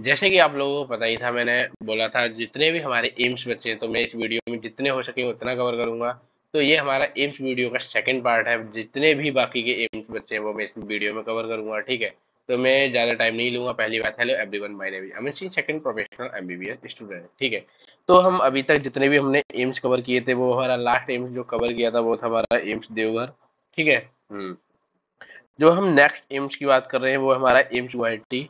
जैसे कि आप लोगों को पता ही था, मैंने बोला था जितने भी हमारे एम्स बच्चे हैं तो मैं इस वीडियो में जितने हो सके उतना कवर करूंगा। तो ये हमारा एम्स वीडियो का सेकंड पार्ट है। जितने भी बाकी के एम्स बच्चे हैं वो मैं इस वीडियो में कवर करूंगा, ठीक है। तो मैं ज़्यादा टाइम नहीं लूंगा। पहली बात, hello everyone, my name is Amit Singh, second professional MBBS student, ठीक है। तो हम अभी तक जितने भी हमने एम्स कवर किए थे, वो हमारा लास्ट एम्स जो कवर किया था वो था हमारा एम्स देवघर, ठीक है। जो हम नेक्स्ट एम्स की बात कर रहे हैं वो हमारा एम्स गुवाहाटी।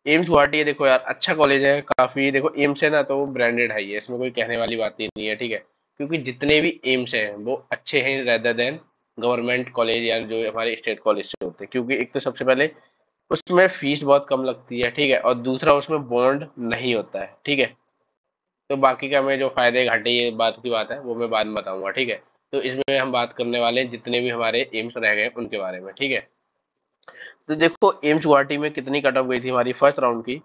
एम्स गुवाहाटी है, देखो यार अच्छा कॉलेज है काफी। देखो एम्स है ना, तो वो ब्रांडेड है, इसमें कोई कहने वाली बात ही नहीं है, ठीक है। क्योंकि जितने भी एम्स हैं वो अच्छे हैं रेदर देन गवर्नमेंट कॉलेज या जो हमारे स्टेट कॉलेज से होते हैं। क्योंकि एक तो सबसे पहले उसमें फीस बहुत कम लगती है, ठीक है, और दूसरा उसमें बॉन्ड नहीं होता है, ठीक है। तो बाकी का मैं जो फायदे घाटे ये बात की बात है वो मैं बाद में बताऊंगा, ठीक है। तो इसमें हम बात करने वाले हैं जितने भी हमारे एम्स रह गए उनके बारे में, ठीक है। तो देखो एम्स गुवाहाटी में कितनी कट ऑफ गई थी हमारी फर्स्ट राउंड की।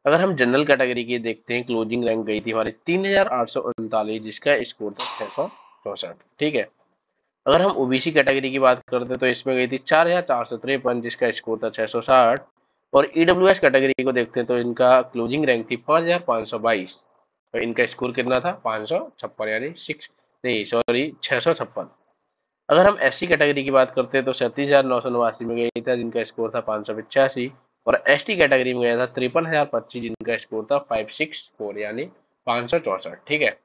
अगर हम जनरल कैटेगरी की देखते हैं, क्लोजिंग रैंक गई थी हमारी 3839, जिसका स्कोर था 664, ठीक है। अगर हम ओबीसी कैटेगरी की बात करते हैं तो इसमें गई थी 4453, जिसका स्कोर था 660। और ईडब्ल्यूएस कैटेगरी को देखते हैं तो इनका क्लोजिंग रैंक थी 5522, और इनका स्कोर कितना था 556, यानी सिक्स नहीं सॉरी 656। अगर हम एससी कैटेगरी की बात करते हैं तो 37,989 में गया था, जिनका स्कोर था 585। और एसटी कैटेगरी में गया था 53,025, जिनका स्कोर था 564, यानी 564, ठीक है।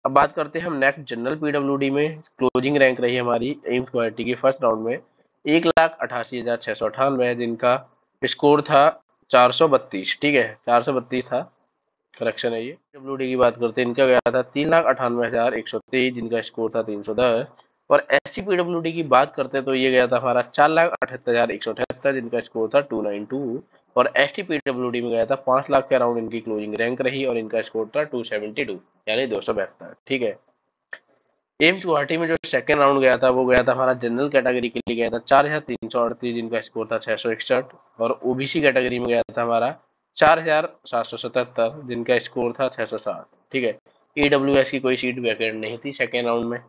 अब बात करते हैं हम नेक्स्ट जनरल पीडब्ल्यूडी में। क्लोजिंग रैंक रही हमारी एम्स गुवाहाटी की फर्स्ट राउंड में 1,88,698, जिनका स्कोर था 432, ठीक है, 432 था, करेक्शन है ये। डब्ल्यूडी की बात करते हैं, इनका गया था 3,98,123, जिनका स्कोर था 310। और एस सी पीडब्ल्यूडी की बात करते हैं तो ये गया था हमारा 4,78,178, जिनका स्कोर था 292। और एस टी पीडब्ल्यूडी में गया था 5 लाख के अराउंड इनकी क्लोजिंग रैंक रही, और इनका स्कोर था 272, यानी 272, ठीक है। एम्स गुवाहाटी में जो सेकंड राउंड गया था वो गया था हमारा जनरल कैटेगरी के लिए, गया था 4,338, जिनका स्कोर था 661। और ओबीसी कैटेगरी में गया था हमारा 4,777, जिनका स्कोर था 660, ठीक है। ईडब्ल्यूएस की कोई सीट वैकेंट नहीं थी सेकेंड राउंड में।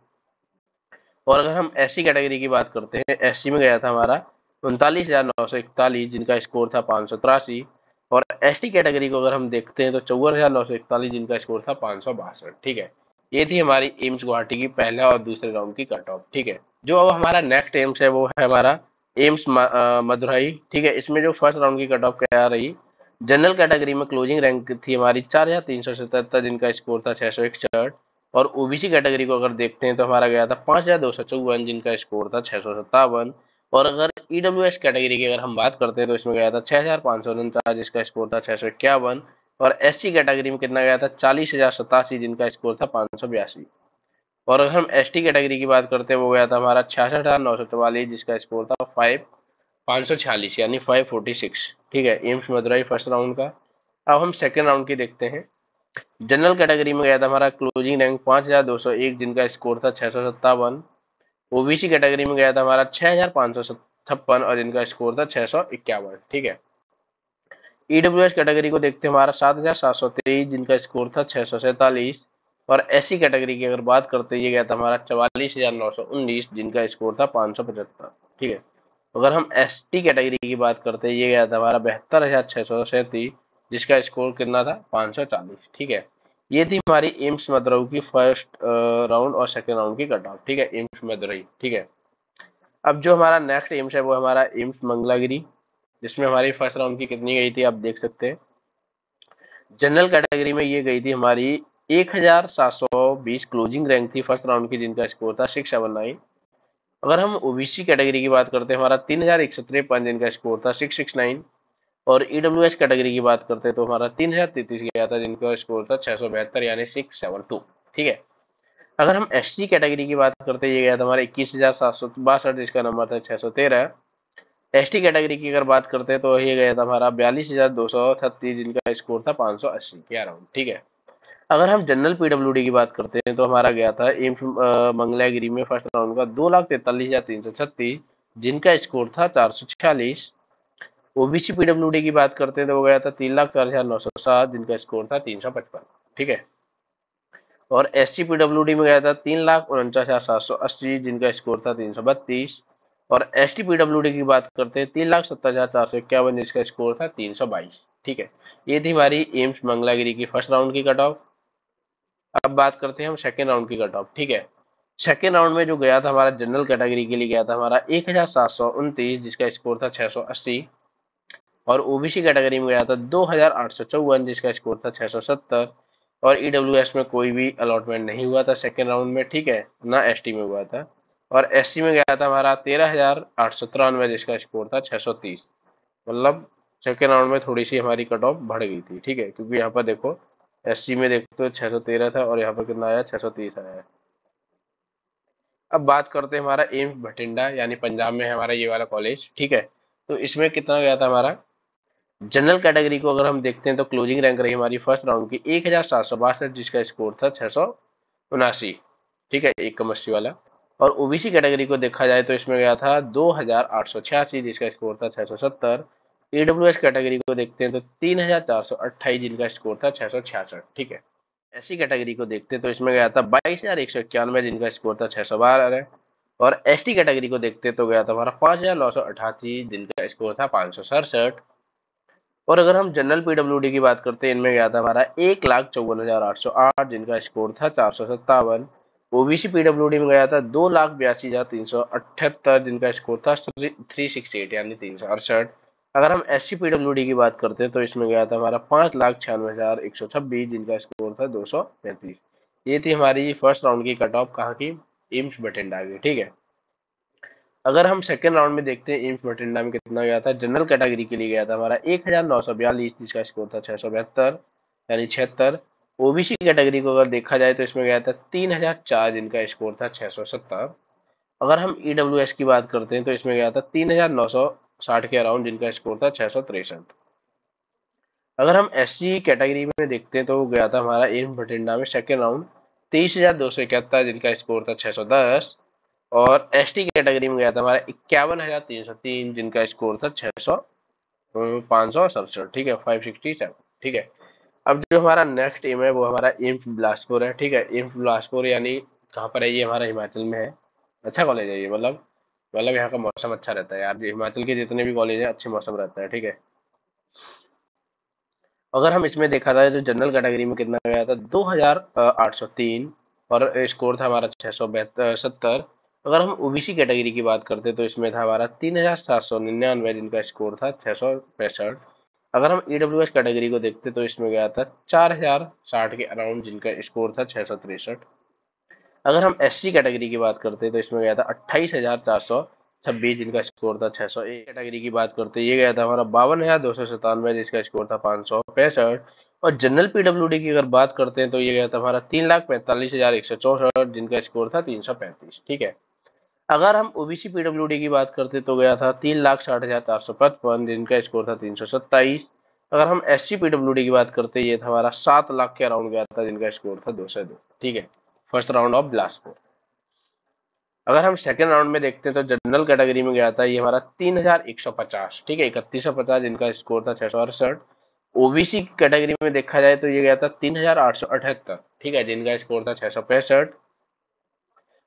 और अगर हम एससी कैटेगरी की बात करते हैं, एससी में गया था हमारा 39,941, जिनका स्कोर था 583। और एसटी कैटेगरी को अगर हम देखते हैं तो 54,941, जिनका स्कोर था 562, ठीक है। ये थी हमारी एम्स गुवाहाटी की पहला और दूसरे राउंड की कट ऑफ, ठीक है। जो अब हमारा नेक्स्ट एम्स है वो है हमारा एम्स मदुरई, ठीक है। इसमें जो फर्स्ट राउंड की कट ऑफ क्या रही, जनरल कैटेगरी में क्लोजिंग रैंक थी हमारी 4,377, जिनका स्कोर था 661। और ओबीसी कैटेगरी को अगर देखते हैं तो हमारा गया था 5,254, जिनका स्कोर था 657। और अगर ईडब्ल्यूएस कैटेगरी की अगर हम बात करते हैं तो इसमें गया था 6,549, जिसका स्कोर था 651। और एससी कैटेगरी में कितना गया था 40,087, जिनका स्कोर था 582। और अगर हम एसटी कैटेगरी की बात करते हैं वो गया था हमारा 66,944, जिसका स्कोर था 546, यानी 546, ठीक है। एम्स मदुरई फर्स्ट राउंड का। अब हम सेकेंड राउंड की देखते हैं। जनरल कैटेगरी में गया था हमारा क्लोजिंग रैंक 5,201, जिनका स्कोर था 657। ओबीसी कैटेगरी में गया था हमारा 6,556, और जिनका स्कोर था 651, ठीक है। ईडब्ल्यूएस कैटेगरी को देखते हैं, हमारा 7,723, जिनका स्कोर था 647। और एससी कैटेगरी की अगर बात करते हैं, ये गया था हमारा 44,919, जिनका स्कोर था 575, ठीक है। अगर हम एसटी कैटेगरी की बात करते हैं, ये गया था हमारा 72,637, जिसका स्कोर कितना था 540, ठीक है। ये थी हमारी एम्स मदुरई की फर्स्ट राउंड और सेकेंड राउंड की कट ऑफ, ठीक है, एम्स मदुरई, ठीक है। अब जो हमारा नेक्स्ट एम्स है वो हमारा एम्स मंगलागिरी, जिसमें हमारी फर्स्ट राउंड की कितनी गई थी आप देख सकते हैं। जनरल कैटेगरी में ये गई थी हमारी 1,720 क्लोजिंग रैंक थी फर्स्ट राउंड की, जिनका स्कोर था 679। अगर हम ओबीसी कैटेगरी की बात करते हैं, हमारा 3,153, जिनका स्कोर था 669। और ईडब्ल्यूएस कैटेगरी की बात करते हैं तो हमारा 3,033 गया था, जिनका स्कोर था 672, यानी 672, ठीक है। अगर हम एससी कैटेगरी की बात करते हैं, ये गया था हमारा 21,762, जिसका नंबर था 613। एसटी कैटेगरी की अगर बात करते हैं तो ये गया था हमारा 42,236, जिनका स्कोर था 580 के अराउंड, ठीक है। अगर हम जनरल पीडब्ल्यूडी की बात करते हैं तो हमारा गया था एम्स मंगलागिरी में फर्स्ट राउंड का 2,43,336, जिनका स्कोर था 446। ओबीसी पीडब्ल्यूडी की बात करते हैं तो वो गया था 3,04,907, जिनका स्कोर था 355, ठीक है। और एससी पीडब्ल्यूडी में गया था 3,49,780, जिनका स्कोर था 332। और एसटी पीडब्ल्यूडी की बात करते हैं 3,70,451, जिसका स्कोर था 322। ठीक है, ये थी हमारी एम्स मंगलागिरी की फर्स्ट राउंड की कट ऑफ। अब बात करते हैं हम सेकेंड राउंड की कट ऑफ। ठीक है, सेकेंड राउंड में जो गया था हमारा जनरल कैटेगरी के लिए गया था हमारा 1729, जिसका स्कोर था 680। और ओबीसी कैटेगरी में गया था 2854, जिसका स्कोर था 670। और ईडब्ल्यूएस में कोई भी अलॉटमेंट नहीं हुआ था सेकेंड राउंड में, ठीक है, ना एसटी में हुआ था। और एसटी में गया था हमारा 13,893, जिसका स्कोर था 630। मतलब सेकेंड राउंड में थोड़ी सी हमारी कट ऑफ बढ़ गई थी, ठीक है, क्योंकि यहाँ पर देखो एससी में देखो तो 613 था और यहाँ पर कितना आया, 630 आया। अब बात करते हैं हमारा एम्स भटिंडा, यानी पंजाब में है हमारा ये वाला कॉलेज। ठीक है, तो इसमें कितना गया था हमारा जनरल कैटेगरी को अगर हम देखते हैं तो क्लोजिंग रैंक रही हमारी फर्स्ट राउंड की 1762, जिसका स्कोर था 679। ठीक है, एक कमर्शियल वाला। और ओबीसी कैटेगरी को देखा जाए तो इसमें गया था 2886, जिसका स्कोर था 670। ईडब्ल्यूएस कैटेगरी को देखते हैं तो 3428, जिनका स्कोर था 666। ठीक है, एससी कैटेगरी को देखते हैं तो इसमें गया था 22,191, जिनका स्कोर था 612। और एसटी कैटेगरी को देखते तो गया था हमारा 5,988, जिनका स्कोर था 567। और अगर हम जनरल पीडब्ल्यूडी की बात करते हैं, इनमें गया था हमारा 1,54,808, जिनका स्कोर था 457। ओबीसी पीडब्ल्यूडी में गया था 2,82,378, जिनका स्कोर था 368, यानी 368। अगर हम एससी पीडब्ल्यूडी की बात करते हैं तो इसमें गया था हमारा 5,96,126, जिनका स्कोर था 235। ये थी हमारी फर्स्ट राउंड की कट ऑफ कहाँ की, एम्स बठिंडा की। ठीक है, अगर हम सेकेंड राउंड में देखते हैं एम्स बठिंडा में कितना गया था, जनरल कैटेगरी के लिए गया था हमारा 1942, जिसका स्कोर था 672, यानी 76। ओबीसी कैटेगरी को अगर देखा जाए तो इसमें गया था 3004, जिनका स्कोर था 670। अगर हम ईडब्ल्यूएस की बात करते हैं तो इसमें गया था 3960 के अराउंड, जिनका स्कोर था 663। अगर हम एससी कैटेगरी में देखते हैं तो गया था हमारा एम्स बठिंडा में सेकेंड राउंड 23,271, जिनका स्कोर था 610। और एसटी कैटेगरी में गया था हमारा 51,303, जिनका स्कोर था 567। ठीक है, 567। ठीक है, अब जो हमारा नेक्स्ट एम है वो हमारा एम्स बिलासपुर है। ठीक है, एम्स बिलासपुर यानी कहाँ पर है, ये हमारा हिमाचल में है। अच्छा कॉलेज है ये, मतलब यहाँ का मौसम अच्छा रहता है यार, हिमाचल के जितने भी कॉलेज हैं अच्छे मौसम रहता है। ठीक है, अगर हम इसमें देखा जाए तो जनरल कैटेगरी में कितना गया था 2,803। और स्कोर था हमारा 670। अगर हम ओबीसी कैटेगरी की बात करते तो इसमें था हमारा 3,799, जिनका स्कोर था 665। अगर हम ईडब्ल्यूएस कैटेगरी को देखते तो इसमें गया था 4,060 के अराउंड, जिनका स्कोर था 663। अगर हम एससी कैटेगरी की बात करते तो इसमें गया था 28,426, जिनका स्कोर था 601। कैटेगरी की बात करते ये गया था हमारा 52,297, जिसका स्कोर था 565। और जनरल पीडब्ल्यूडी की अगर बात करते हैं तो ये गया था हमारा 3,45,164, जिनका स्कोर था 335। ठीक है, अगर हम ओबीसी पीडब्ल्यूडी की बात करते तो गया था 3,60,455, जिनका स्कोर था 327। अगर हम एससी पीडब्ल्यूडी की बात करते ये था हमारा 7 लाख के अराउंड गया था, जिनका स्कोर था 202। ठीक है, फर्स्ट राउंड ऑफ बिलासपुर। अगर हम सेकेंड राउंड में देखते हैं तो जनरल कैटेगरी में गया था ये हमारा 3,150। ठीक है, 3,150, जिनका स्कोर था 668। ओबीसी कैटेगरी में देखा जाए तो ये गया था 3,878। ठीक है, जिनका स्कोर था 665।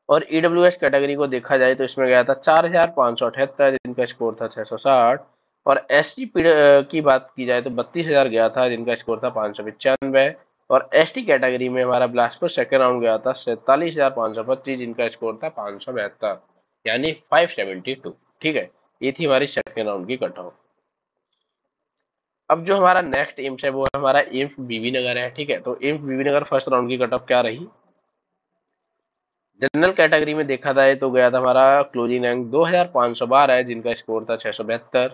और ईडब्ल्यूएस कैटेगरी को देखा जाए तो इसमें गया था 4,578, जिनका स्कोर था 660। और एसटी की बात की जाए तो 32,000 गया था, जिनका स्कोर था 595। और एसटी कैटेगरी में हमारा बिलासपुर सेकेंड राउंड गया था 47,525, जिनका स्कोर था 572, यानी 572। ठीक है, ये थी हमारी सेकेंड राउंड की कट ऑफ। अब जो हमारा नेक्स्ट एम्स है वो हमारा एम्स बीबी नगर है। ठीक है, तो एम्स बीबी नगर फर्स्ट राउंड की कट ऑफ क्या रही, जनरल कैटेगरी में देखा जाए तो गया था हमारा क्लोजिंग रैंक 2,512 है, जिनका स्कोर था 672।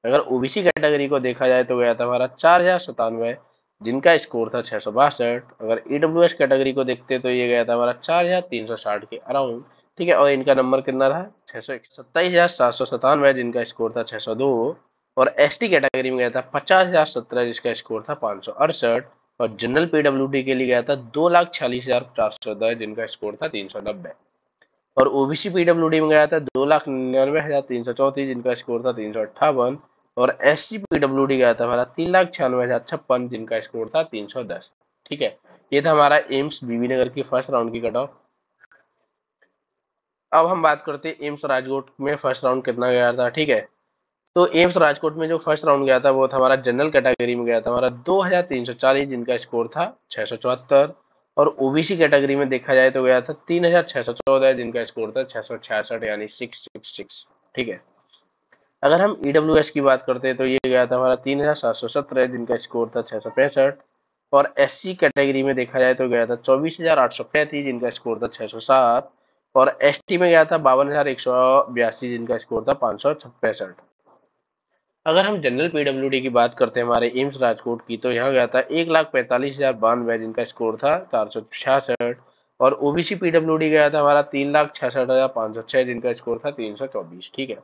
अगर ओबीसी कैटेगरी को देखा जाए तो गया था हमारा 4,097, जिनका स्कोर था 662। अगर ईडब्ल्यूएस कैटेगरी को देखते तो ये गया था हमारा 4,360 के अराउंड। ठीक है, और इनका नंबर कितना था, 27,797, जिनका स्कोर था 602। और एसटी कैटेगरी में गया था 50,017, जिसका स्कोर था 568। और जनरल पीडब्ल्यूडी के लिए गया था 2,46,410, जिनका स्कोर था 390। और ओबीसी पीडब्ल्यूडी में गया था 2,99,334, जिनका स्कोर था 358। और एससी पीडब्ल्यूडी गया था हमारा 3,96,056, जिनका स्कोर था 310। ठीक है, ये था हमारा एम्स बीबी नगर की फर्स्ट राउंड की कट ऑफ। अब हम बात करते हैं एम्स राजकोट में फर्स्ट राउंड कितना गया था। ठीक है, तो एम्स राजकोट में जो फर्स्ट राउंड गया था वो था हमारा जनरल कैटेगरी में गया था हमारा 2340, जिनका स्कोर था 674। और ओबीसी कैटेगरी में देखा जाए तो गया था 3614, जिनका स्कोर था 666 यानी 666। ठीक है। अगर हम ईडब्ल्यूएस की बात करते हैं तो ये गया था हमारा 3717, जिनका स्कोर था 665। और एससी कैटेगरी में देखा जाए तो गया था 24835, जिनका स्कोर था 607। और एसटी में गया था 52182, जिनका स्कोर था 565। अगर हम जनरल पीडब्ल्यूडी की बात करते हैं हमारे एम्स राजकोट की, तो यहाँ गया था 1,45,092, जिनका स्कोर था 466। और ओबीसी पीडब्ल्यूडी गया था हमारा 3,66,506, जिनका स्कोर था 324। ठीक है।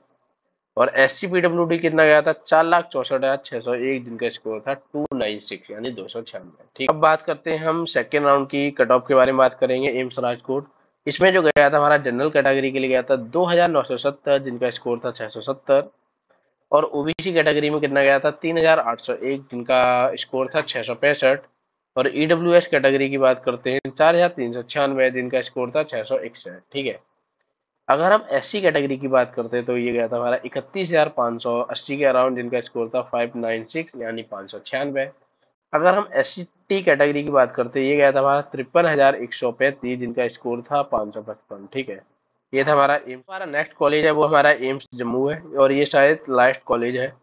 और एससी पीडब्ल्यूडी कितना गया था 4,64,601, जिनका स्कोर था 296 यानी 296। ठीक। अब बात करते हैं हम सेकेंड राउंड की कट ऑफ के बारे में बात करेंगे एम्स राजकोट। इसमें जो गया था हमारा जनरल कैटेगरी के लिए गया था 2,970, जिनका स्कोर था 670। और ओबीसी कैटेगरी में कितना गया था 3,801, जिनका स्कोर था 665। और ईडब्ल्यूएस कैटेगरी की बात करते हैं 4,396, जिनका स्कोर था 661। ठीक है। अगर हम एससी कैटेगरी की बात करते हैं तो ये गया था हमारा 31,580 के अराउंड, जिनका स्कोर था 596 यानी 596। अगर हम एससी टी कैटेगरी की बात करते हैं ये गया था हमारा 53,135, जिनका स्कोर था 555। ठीक है। ये था हमारा एम्स। हमारा नेक्स्ट कॉलेज है वो हमारा एम्स जम्मू है, और ये शायद लास्ट कॉलेज है।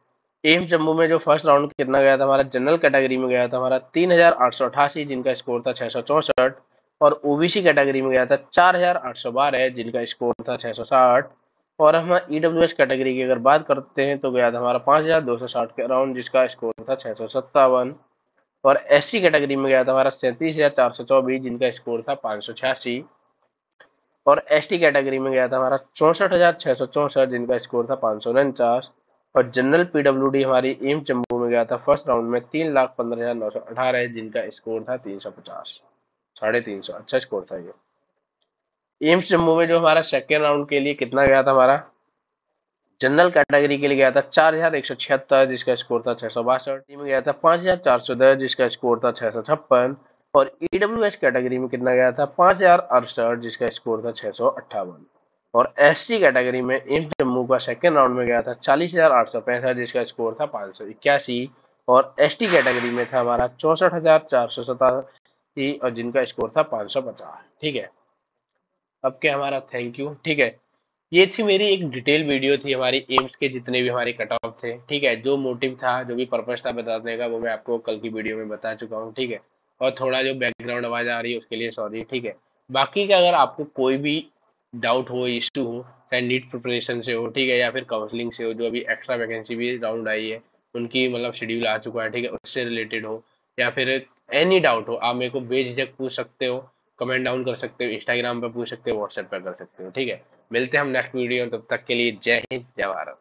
एम्स जम्मू में जो फर्स्ट राउंड कितना गया था हमारा जनरल कैटेगरी में गया था हमारा 3,888, जिनका स्कोर था 664। और ओबीसी कैटेगरी में गया था 4,812, जिनका स्कोर था 660। और हम ईडब्ल्यूएस कैटेगरी की अगर बात करते हैं तो गया था हमारा 5,260 के अराउंड, जिसका स्कोर था 657। और एससी कैटेगरी में गया था हमारा 37,424, जिनका स्कोर था 586। और एसटी कैटेगरी में गया था हमारा 64,664, जिनका स्कोर था 549। और जनरल पीडब्ल्यूडी हमारी एम्स जम्मू में गया था फर्स्ट राउंड में 3,15,918, जिनका स्कोर था 350, 350। अच्छा स्कोर था ये। एम्स जम्मू में जो हमारा सेकेंड राउंड के लिए कितना गया था हमारा जनरल कैटेगरी के लिए गया था 4,176, जिसका स्कोर था 662। में गया था 5,410, जिसका स्कोर था 656। और ईडब्ल्यूएस कैटेगरी में कितना गया था 5,068, जिसका स्कोर था 658। और एससी कैटेगरी में एम्स जम्मू का सेकेंड राउंड में गया था 40,865, जिसका स्कोर था 581। और एसटी कैटेगरी में था हमारा 64,487, और जिनका स्कोर था 550। ठीक है। अब क्या हमारा थैंक यू। ठीक है। ये थी मेरी एक डिटेल वीडियो थी हमारी एम्स के जितने भी हमारे कट ऑफ थे। ठीक है। जो मोटिव था जो भी पर्पस था बताने का वो मैं आपको कल की वीडियो में बता चुका हूँ। ठीक है। और थोड़ा जो बैकग्राउंड आवाज आ रही है उसके लिए सॉरी। ठीक है। बाकी का अगर आपको कोई भी डाउट हो इश्यू हो चाहे नीट प्रिपरेशन से हो ठीक है या फिर काउंसलिंग से हो जो अभी एक्स्ट्रा वैकेंसी भी राउंड आई है उनकी मतलब शेड्यूल आ चुका है ठीक है उससे रिलेटेड हो या फिर एनी डाउट हो आप मेरे को बेझिझक पूछ सकते हो कमेंट डाउन कर सकते हो इंस्टाग्राम पे पूछ सकते हो व्हाट्सएप पे कर सकते हो ठीक है। मिलते हैं हम नेक्स्ट वीडियो तब तक के लिए जय हिंद जय भारत।